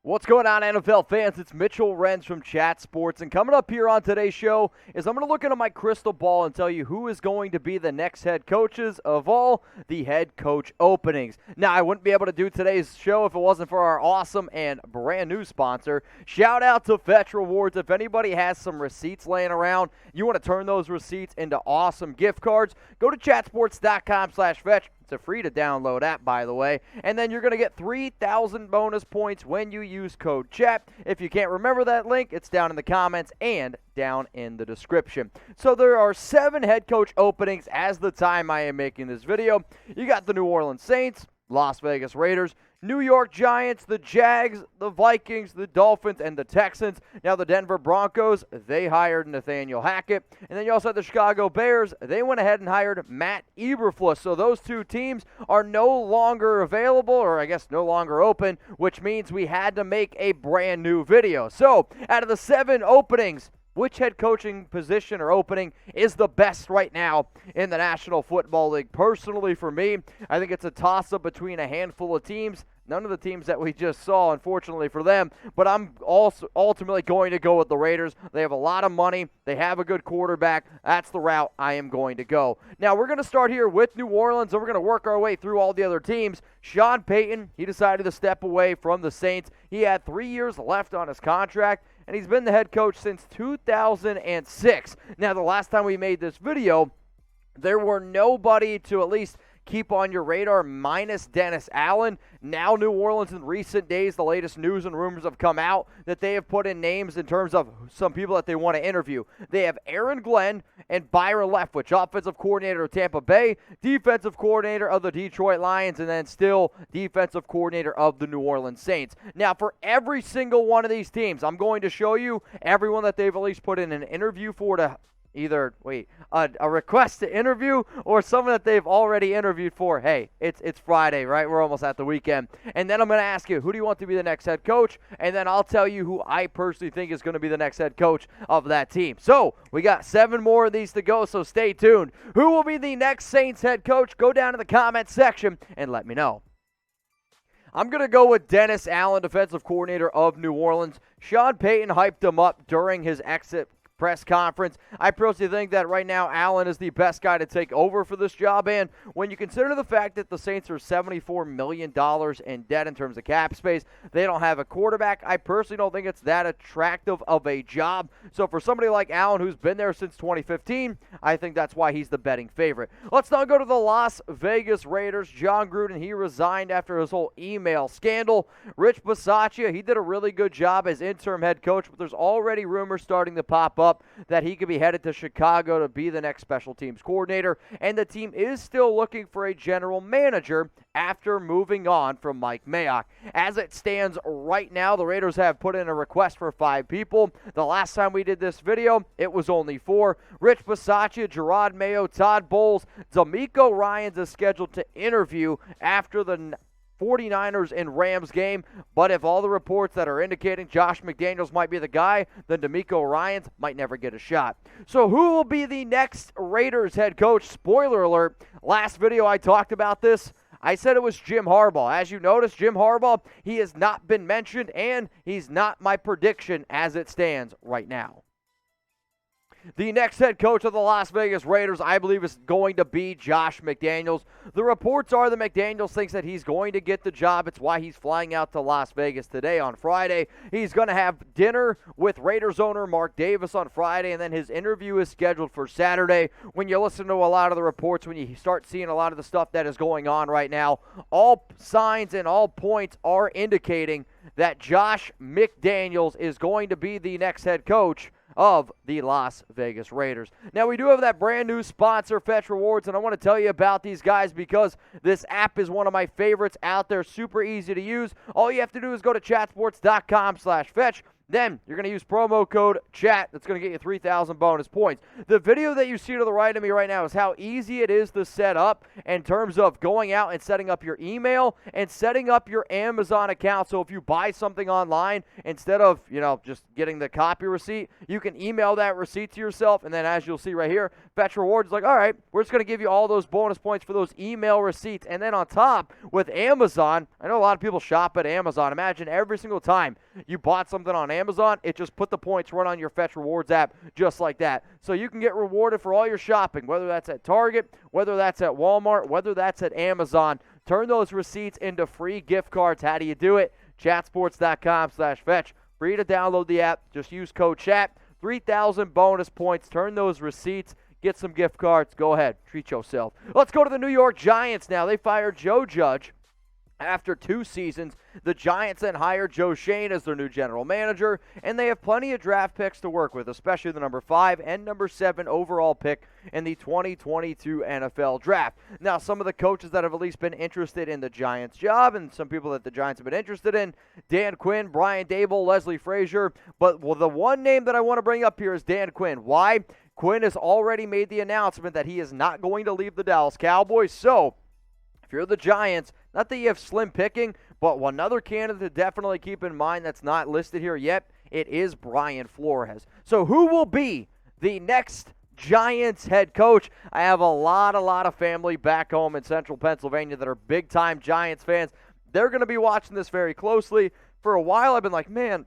What's going on, NFL fans? It's Mitchell Renz from Chat Sports, and coming up here on today's show is I'm going to look into my crystal ball and tell you who is going to be the next head coaches of all the head coach openings. Now, I wouldn't be able to do today's show if it wasn't for our awesome and brand new sponsor. Shout out to Fetch Rewards. If anybody has some receipts laying around, you want to turn those receipts into awesome gift cards, go to chatsports.com/fetch. It's a free to download app, by the way. And then you're going to get 3,000 bonus points when you use code CHAT. If you can't remember that link, it's down in the comments and down in the description. So there are 7 head coach openings as the time I am making this video. You got the New Orleans Saints, Las Vegas Raiders, New York Giants, the Jags, the Vikings, the Dolphins, and the Texans. Now the Denver Broncos, they hired Nathaniel Hackett. And then you also had the Chicago Bears. They went ahead and hired Matt Eberflus. So those two teams are no longer available, or I guess no longer open, which means we had to make a brand new video. So out of the 7 openings, which head coaching position or opening is the best right now in the National Football League? Personally, for me, I think it's a toss-up between a handful of teams. None of the teams that we just saw, unfortunately for them, but I'm also ultimately going to go with the Raiders. They have a lot of money. They have a good quarterback. That's the route I am going to go. Now, we're going to start here with New Orleans, and we're going to work our way through all the other teams. Sean Payton, he decided to step away from the Saints. He had 3 years left on his contract, and he's been the head coach since 2006. Now, the last time we made this video, there were nobody to at least keep on your radar minus Dennis Allen. Now New Orleans in recent days, the latest news and rumors have come out that they have put in names in terms of some people that they want to interview. They have Aaron Glenn and Byron Leftwich, offensive coordinator of Tampa Bay, defensive coordinator of the Detroit Lions, and then still defensive coordinator of the New Orleans Saints. Now for every single one of these teams, I'm going to show you everyone that they've at least put in an interview for to either, a request to interview or someone that they've already interviewed for. Hey, it's Friday, right? We're almost at the weekend. And then I'm going to ask you, who do you want to be the next head coach? And then I'll tell you who I personally think is going to be the next head coach of that team. So we got 7 more of these to go, so stay tuned. Who will be the next Saints head coach? Go down in the comment section and let me know. I'm going to go with Dennis Allen, defensive coordinator of New Orleans. Sean Payton hyped him up during his exit press conference. I personally think that right now Allen is the best guy to take over for this job, and when you consider the fact that the Saints are $74 million in debt in terms of cap space, they don't have a quarterback, I personally don't think it's that attractive of a job. So for somebody like Allen, who's been there since 2015, I think that's why he's the betting favorite. Let's now go to the Las Vegas Raiders. John Gruden, he resigned after his whole email scandal. Rich Bisaccia, he did a really good job as interim head coach, but there's already rumors starting to pop up that he could be headed to Chicago to be the next special teams coordinator, and the team is still looking for a general manager after moving on from Mike Mayock. As it stands right now, the Raiders have put in a request for 5 people. The last time we did this video, it was only 4. Rich Bisaccia, Jerod, Mayo, Todd Bowles, DeMeco Ryans is scheduled to interview after the 49ers and Rams game, but if all the reports that are indicating Josh McDaniels might be the guy, then DeMeco Ryans might never get a shot. So who will be the next Raiders head coach? Spoiler alert, last video I talked about this. I said it was Jim Harbaugh. As you notice, Jim Harbaugh, he has not been mentioned, and he's not my prediction as it stands right now. The next head coach of the Las Vegas Raiders, I believe, is going to be Josh McDaniels. The reports are that McDaniels thinks that he's going to get the job. It's why he's flying out to Las Vegas today on Friday. He's going to have dinner with Raiders owner Mark Davis on Friday, and then his interview is scheduled for Saturday. When you listen to a lot of the reports, when you start seeing a lot of the stuff that is going on right now, all signs and all points are indicating that Josh McDaniels is going to be the next head coach of the Las Vegas Raiders. Now, we do have that brand new sponsor, Fetch Rewards, and I want to tell you about these guys because this app is one of my favorites out there, super easy to use. All you have to do is go to chatsports.com/fetch. Then you're going to use promo code CHAT. That's going to get you 3,000 bonus points. The video that you see to the right of me right now is how easy it is to set up in terms of going out and setting up your email and setting up your Amazon account. So if you buy something online, instead of, just getting the copy receipt, you can email that receipt to yourself. And then as you'll see right here, Fetch Rewards is like, all right, we're just going to give you all those bonus points for those email receipts. And then on top, with Amazon, I know a lot of people shop at Amazon. Imagine every single time you bought something on Amazon, it just put the points right on your Fetch Rewards app just like that. So you can get rewarded for all your shopping, whether that's at Target, whether that's at Walmart, whether that's at Amazon. Turn those receipts into free gift cards. How do you do it? Chatsports.com/fetch. Free to download the app. Just use code CHAT. 3,000 bonus points. Turn those receipts. Get some gift cards. Go ahead. Treat yourself. Let's go to the New York Giants now. They fired Joe Judge. After 2 seasons, the Giants then hired Joe Schoen as their new general manager, and they have plenty of draft picks to work with, especially the number 5 and number 7 overall pick in the 2022 NFL Draft. Now, some of the coaches that have at least been interested in the Giants' job, and some people that the Giants have been interested in, Dan Quinn, Brian Daboll, Leslie Frazier, but the one name that I want to bring up here is Dan Quinn. Why? Quinn has already made the announcement that he is not going to leave the Dallas Cowboys, so if you're the Giants, not that you have slim picking, but one other candidate to definitely keep in mind that's not listed here yet, it is Brian Flores. So who will be the next Giants head coach? I have a lot of family back home in central Pennsylvania that are big-time Giants fans. They're going to be watching this very closely. For a while, I've been like, man,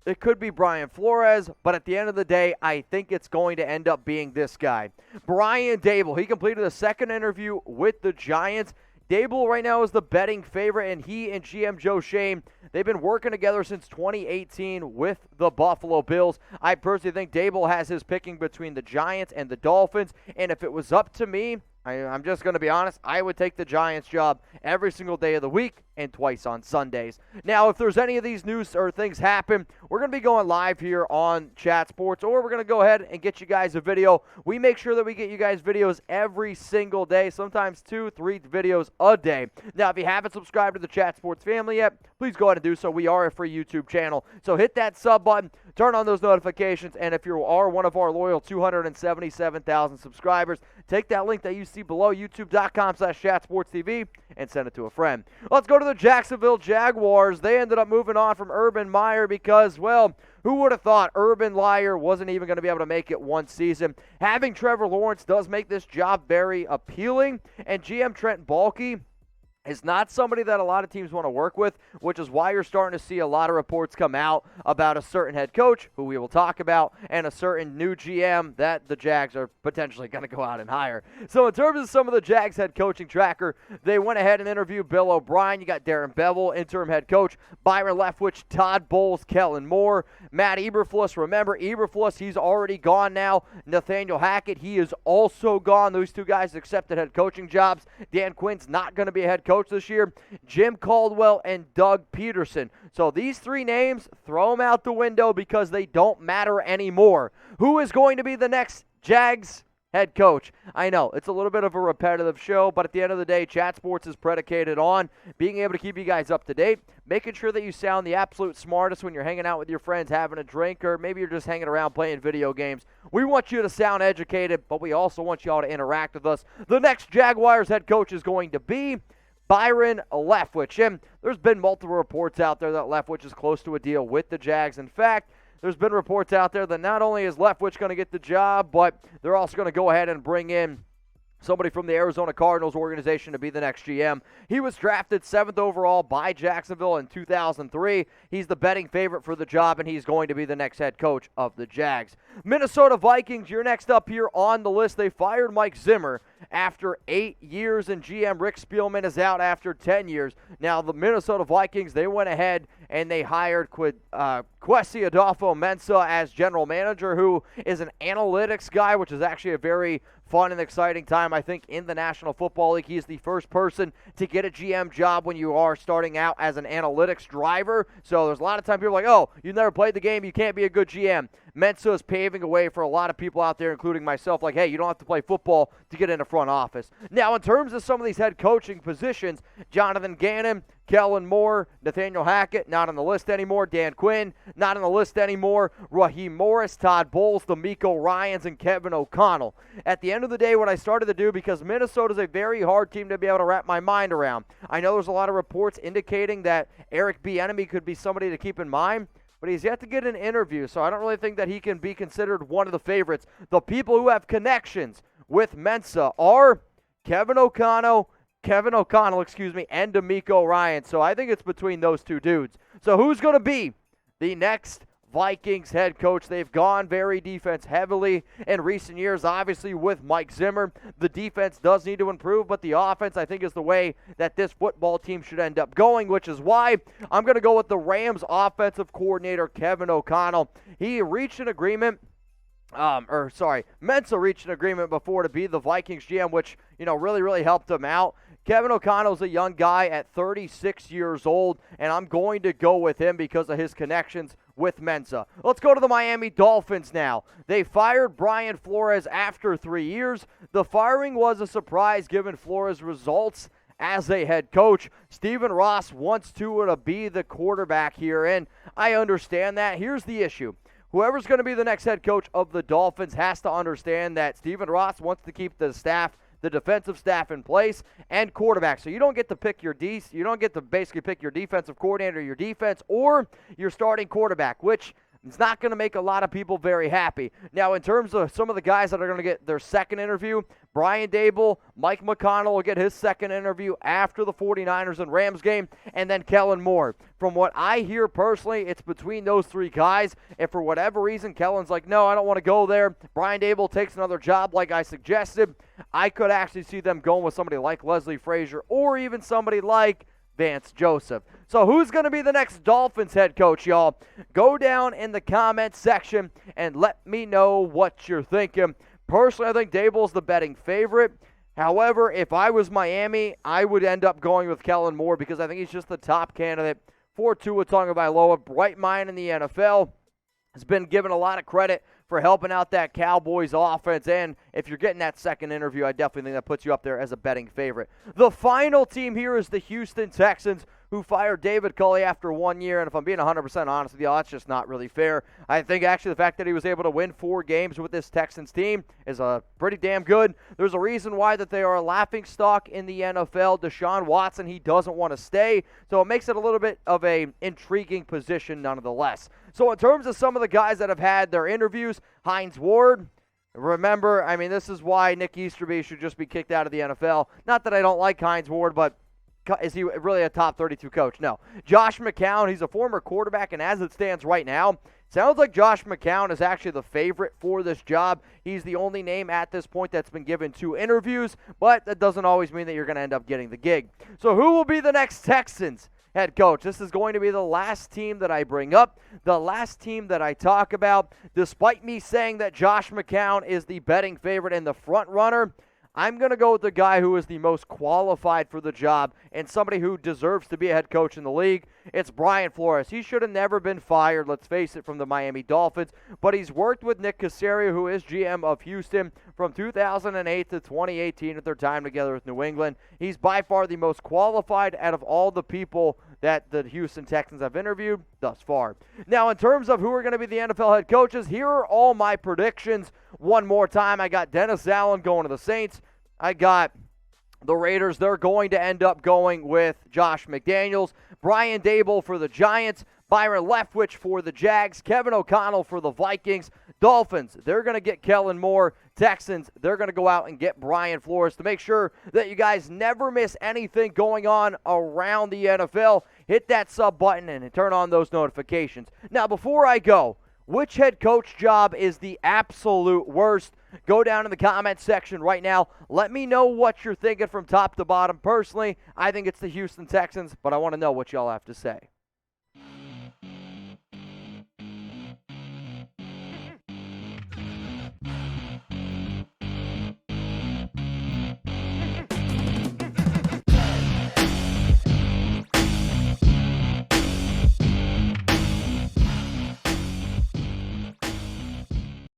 it could be Brian Flores, but at the end of the day, I think it's going to end up being this guy. Brian Daboll, he completed a second interview with the Giants. Daboll right now is the betting favorite, and he and GM Joe Schoen, they've been working together since 2018 with the Buffalo Bills. I personally think Daboll has his picking between the Giants and the Dolphins, and if it was up to me, I'm just going to be honest, I would take the Giants job every single day of the week and twice on Sundays. Now, if there's any of these news or things happen, we're going to be going live here on Chat Sports, or we're going to go ahead and get you guys a video. We make sure that we get you guys videos every single day, sometimes 2-3 videos a day. Now, if you haven't subscribed to the Chat Sports family yet, please go ahead and do so. We are a free YouTube channel, so hit that sub button, turn on those notifications, and if you are one of our loyal 277,000 subscribers, take that link that you see below, youtube.com/chatsportstv, and send it to a friend. Let's go to the Jacksonville Jaguars. They ended up moving on from Urban Meyer because, well, who would have thought Urban Meyer wasn't even going to be able to make it one season? Having Trevor Lawrence does make this job very appealing, and GM Trent Baalke is not somebody that a lot of teams want to work with, which is why you're starting to see a lot of reports come out about a certain head coach, who we will talk about, and a certain new GM that the Jags are potentially going to go out and hire. So in terms of some of the Jags head coaching tracker, they went ahead and interviewed Bill O'Brien. You got Bevell, interim head coach, Byron Leftwich, Todd Bowles, Kellen Moore, Matt Eberflus. Remember, Eberflus, he's already gone now. Nathaniel Hackett, he is also gone. Those 2 guys accepted head coaching jobs. Dan Quinn's not going to be a head coach this year. Jim Caldwell and Doug Pederson. So these 3 names, throw them out the window because they don't matter anymore. Who is going to be the next Jags head coach? I know, it's a little bit of a repetitive show, but at the end of the day, Chat Sports is predicated on being able to keep you guys up to date, making sure that you sound the absolute smartest when you're hanging out with your friends, having a drink, or maybe you're just hanging around playing video games. We want you to sound educated, but we also want you all to interact with us. The next Jaguars head coach is going to be Byron Leftwich. And there's been multiple reports out there that Leftwich is close to a deal with the Jags. In fact, there's been reports out there that not only is Leftwich going to get the job, but they're also going to go ahead and bring in somebody from the Arizona Cardinals organization to be the next GM. He was drafted 7th overall by Jacksonville in 2003. He's the betting favorite for the job, and he's going to be the next head coach of the Jags. Minnesota Vikings, you're next up here on the list. They fired Mike Zimmer after 8 years, and GM Rick Spielman is out after 10 years. Now, the Minnesota Vikings, they went ahead and they hired Kwesi Adolfo-Mensah as general manager, who is an analytics guy, which is actually a very fun and exciting time, I think, in the National Football League. He is the first person to get a GM job when you are starting out as an analytics driver. So there's a lot of time people are like, oh, you never played the game, you can't be a good GM. Mensah is paving a way for a lot of people out there, including myself, like, hey, you don't have to play football to get into front office. Now, in terms of some of these head coaching positions, Jonathan Gannon, Kellen Moore, Nathaniel Hackett, not on the list anymore, Dan Quinn, not on the list anymore. Raheem Morris, Todd Bowles, DeMeco Ryans, and Kevin O'Connell. At the end of the day, what I started to do, because Minnesota's a very hard team to be able to wrap my mind around. I know there's a lot of reports indicating that Eric Bieniemy could be somebody to keep in mind, but he's yet to get an interview, so I don't really think that he can be considered one of the favorites. The people who have connections with Mensa are Kevin O'Connell, and DeMeco Ryans. So I think it's between those two dudes. So who's going to be the next Vikings head coach? They've gone very defense heavily in recent years, obviously with Mike Zimmer. The defense does need to improve, but the offense, I think, is the way that this football team should end up going, which is why I'm going to go with the Rams offensive coordinator, Kevin O'Connell. He reached an agreement Mensa reached an agreement before to be the Vikings GM, which, really helped him out. Kevin O'Connell's a young guy at 36 years old, and I'm going to go with him because of his connections with Mensa. Let's go to the Miami Dolphins now. They fired Brian Flores after 3 years. The firing was a surprise given Flores' results as a head coach. Stephen Ross wants to be the quarterback here, and I understand that. Here's the issue. Whoever's going to be the next head coach of the Dolphins has to understand that Stephen Ross wants to keep the defensive staff in place, and quarterback. So you don't get to pick you don't get to basically pick your defensive coordinator, your defense, or your starting quarterback, which is not going to make a lot of people very happy. Now, in terms of some of the guys that are going to get their second interview, Brian Daboll, Mike McConnell will get his second interview after the 49ers and Rams game, and then Kellen Moore. From what I hear personally, it's between those three guys, and for whatever reason, Kellen's like, no, I don't want to go there. Brian Daboll takes another job like I suggested. I could actually see them going with somebody like Leslie Frazier or even somebody like Vance Joseph. So who's going to be the next Dolphins head coach, y'all? Go down in the comments section and let me know what you're thinking. Personally, I think Daboll's the betting favorite. However, if I was Miami, I would end up going with Kellen Moore because I think he's just the top candidate for Tua Tagovailoa. Bright mind in the NFL. Has been given a lot of credit for helping out that Cowboys offense, and if you're getting that second interview, I definitely think that puts you up there as a betting favorite. The final team here is the Houston Texans, who fired David Culley after 1 year, and if I'm being 100% honest with you, that's just not really fair. I think actually the fact that he was able to win 4 games with this Texans team is pretty damn good. There's a reason why that they are a laughingstock in the NFL. Deshaun Watson, he doesn't want to stay, so it makes it a little bit of a intriguing position nonetheless. So in terms of some of the guys that have had their interviews, Hines Ward, remember, this is why Nick Easterby should just be kicked out of the NFL. Not that I don't like Hines Ward, but is he really a top 32 coach? No. Josh McCown, he's a former quarterback, and as it stands right now, sounds like Josh McCown is actually the favorite for this job. He's the only name at this point that's been given 2 interviews, but that doesn't always mean that you're going to end up getting the gig. So who will be the next Texans head coach? This is going to be the last team that I bring up, the last team that I talk about. Despite me saying that Josh McCown is the betting favorite and the front runner, I'm going to go with the guy who is the most qualified for the job and somebody who deserves to be a head coach in the league. It's Brian Flores. He should have never been fired, let's face it, from the Miami Dolphins, but he's worked with Nick Caserio, who is GM of Houston, from 2008 to 2018 at their time together with New England. He's by far the most qualified out of all the people that the Houston Texans have interviewed thus far. Now, in terms of who are going to be the NFL head coaches, here are all my predictions. One more time, I got Dennis Allen going to the Saints. I got the Raiders. They're going to end up going with Josh McDaniels. Brian Daboll for the Giants. Byron Leftwich for the Jags. Kevin O'Connell for the Vikings. Dolphins, they're going to get Kellen Moore. Texans, they're going to go out and get Brian Flores. To make sure that you guys never miss anything going on around the NFL, hit that sub button and turn on those notifications. Now, before I go, which head coach job is the absolute worst? Go down in the comments section right now. Let me know what you're thinking from top to bottom. Personally, I think it's the Houston Texans, but I want to know what y'all have to say.